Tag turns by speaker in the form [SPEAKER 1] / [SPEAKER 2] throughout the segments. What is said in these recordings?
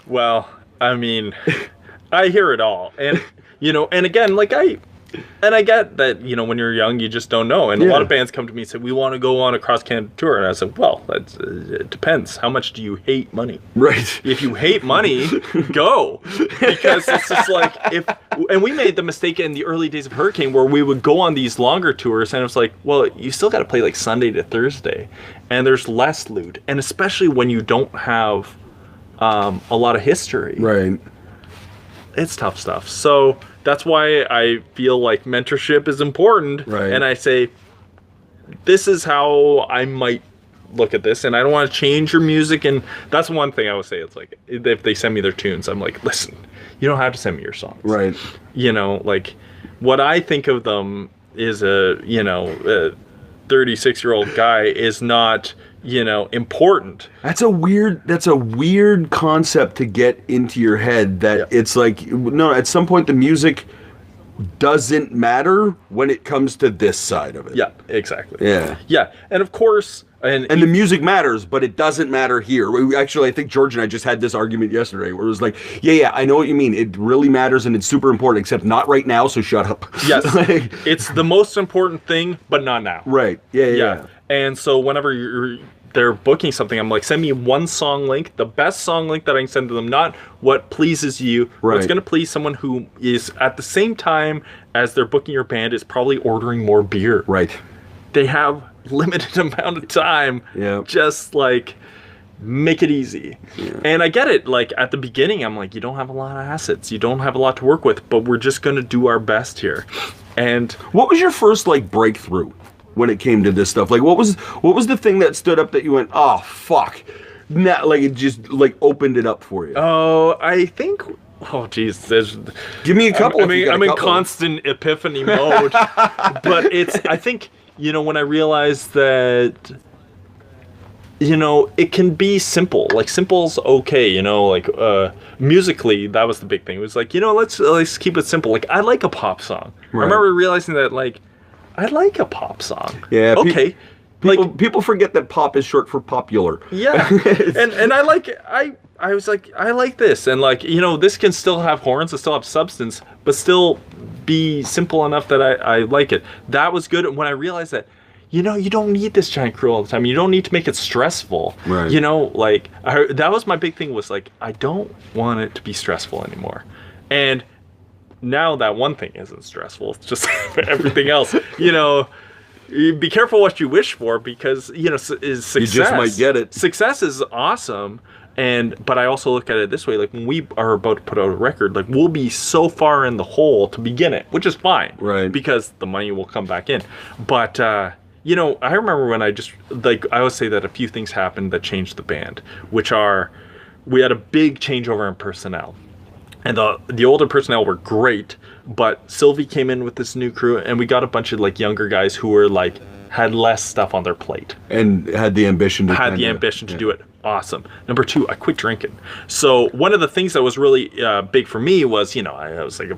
[SPEAKER 1] Well, I mean, I hear it all. And, and again, I get that, when you're young, you just don't know. And a lot of bands come to me and say, we want to go on a cross-Canada tour. And I said, well, it depends. How much do you hate money?
[SPEAKER 2] Right.
[SPEAKER 1] If you hate money, go. Because it's just like, and we made the mistake in the early days of Hurricane where we would go on these longer tours. And it was like, well, you still got to play like Sunday to Thursday. And there's less loot. And especially when you don't have a lot of history.
[SPEAKER 2] Right.
[SPEAKER 1] It's tough stuff. So that's why I feel like mentorship is important.
[SPEAKER 2] Right.
[SPEAKER 1] And I say, this is how I might look at this. And I don't want to change your music. And that's one thing I would say. It's like, if they send me their tunes, I'm like, listen, you don't have to send me your songs.
[SPEAKER 2] Right.
[SPEAKER 1] Like what I think of them is a 36-year-old guy is not, important.
[SPEAKER 2] That's a weird concept to get into your head that it's like, no, at some point the music doesn't matter when it comes to this side of it.
[SPEAKER 1] Yeah, exactly.
[SPEAKER 2] Yeah.
[SPEAKER 1] Yeah. And of course, and
[SPEAKER 2] the music matters, but it doesn't matter here. Actually, I think George and I just had this argument yesterday where it was like, yeah, I know what you mean. It really matters and it's super important, except not right now, so shut up.
[SPEAKER 1] Yes. It's the most important thing, but not now.
[SPEAKER 2] Right. Yeah.
[SPEAKER 1] And so whenever they're booking something, I'm like, send me one song link, the best song link that I can send to them, not what pleases you.
[SPEAKER 2] Right.
[SPEAKER 1] What's going to please someone who is at the same time as they're booking your band is probably ordering more beer.
[SPEAKER 2] Right.
[SPEAKER 1] They have limited amount of time.
[SPEAKER 2] Yeah.
[SPEAKER 1] Just like make it easy. Yeah. And I get it. Like at the beginning, I'm like, you don't have a lot of assets. You don't have a lot to work with, but we're just going to do our best here. And
[SPEAKER 2] what was your first breakthrough when it came to this stuff? Like what was the thing that stood up that you went, oh fuck, now, it just opened it up for you?
[SPEAKER 1] Oh, I think, geez,
[SPEAKER 2] give me a couple.
[SPEAKER 1] I'm in constant epiphany mode. But I think when I realized that it can be simple. Simple's okay. Musically, that was the big thing. It was like, let's keep it simple. I like a pop song. Right. I remember realizing that I like a pop song.
[SPEAKER 2] Yeah.
[SPEAKER 1] Okay.
[SPEAKER 2] People forget that pop is short for popular.
[SPEAKER 1] Yeah. and I like it. I was like, I like this. And this can still have horns, it still have substance, but still be simple enough that I like it. That was good. When I realized that, you don't need this giant crew all the time. You don't need to make it stressful.
[SPEAKER 2] Right.
[SPEAKER 1] That was my big thing was I don't want it to be stressful anymore. And now that one thing isn't stressful. It's just everything else. Be careful what you wish for because, success.
[SPEAKER 2] You just might get it.
[SPEAKER 1] Success is awesome. But I also look at it this way, when we are about to put out a record, we'll be so far in the hole to begin it, which is fine.
[SPEAKER 2] Right.
[SPEAKER 1] Because the money will come back in. But, I remember when I always say that a few things happened that changed the band, which are, we had a big changeover in personnel. And the older personnel were great, but Sylvie came in with this new crew, and we got a bunch of younger guys who were had less stuff on their plate
[SPEAKER 2] and had the ambition to
[SPEAKER 1] do it. Awesome. Number 2, I quit drinking. So one of the things that was really big for me was, I was a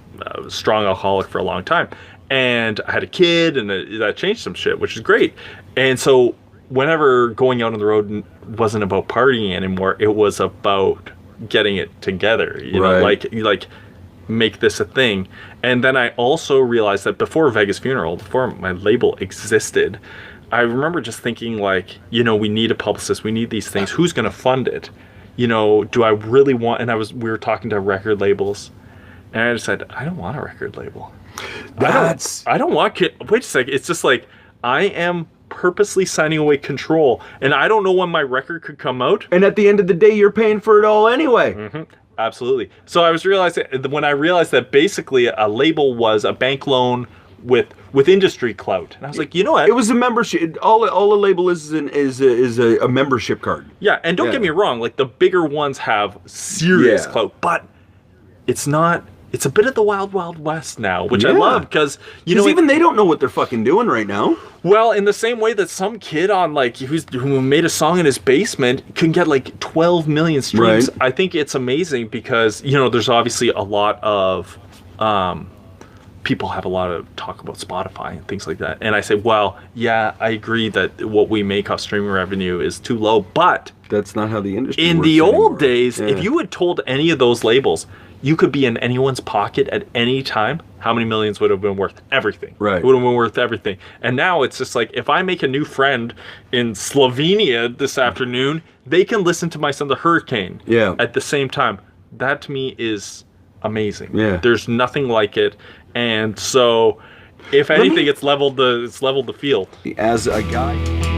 [SPEAKER 1] strong alcoholic for a long time, and I had a kid, and that changed some shit, which is great. And so whenever going out on the road wasn't about partying anymore, it was about getting it together,
[SPEAKER 2] right.
[SPEAKER 1] Make this a thing. And then I also realized that before Vegas Funeral, before my label existed, I remember just thinking we need a publicist, we need these things, who's going to fund it? Do I really want, and we were talking to record labels, and I decided, I don't want a record label. I don't want, wait a second, it's just I am purposely signing away control, and I don't know when my record could come out.
[SPEAKER 2] And at the end of the day, you're paying for it all anyway.
[SPEAKER 1] Mm-hmm. Absolutely. So I was realizing when I realized that basically a label was a bank loan with industry clout, and I was like, you know what?
[SPEAKER 2] It was a membership. All a label is a membership card.
[SPEAKER 1] Yeah, and don't get me wrong. The bigger ones have serious clout, but it's not. It's a bit of the wild, wild west now, which I love because
[SPEAKER 2] even they don't know what they're fucking doing right now.
[SPEAKER 1] Well, in the same way that some kid on who made a song in his basement can get 12 million streams, right. I think it's amazing because there's obviously a lot of people have a lot of talk about Spotify and things like that, and I say, well, yeah, I agree that what we make off streaming revenue is too low, but
[SPEAKER 2] that's not how the industry
[SPEAKER 1] In
[SPEAKER 2] works
[SPEAKER 1] the
[SPEAKER 2] anymore.
[SPEAKER 1] old days,
[SPEAKER 2] Yeah.
[SPEAKER 1] if you had told any of those labels you could be in anyone's pocket at any time, how many millions would have been worth? Everything.
[SPEAKER 2] Right.
[SPEAKER 1] It would have been worth everything. And now it's just like, if I make a new friend in Slovenia this afternoon, they can listen to my Son the Hurricane at the same time. That to me is amazing.
[SPEAKER 2] Yeah.
[SPEAKER 1] There's nothing like it. And so, if anything, it's leveled the field.
[SPEAKER 2] As a guy...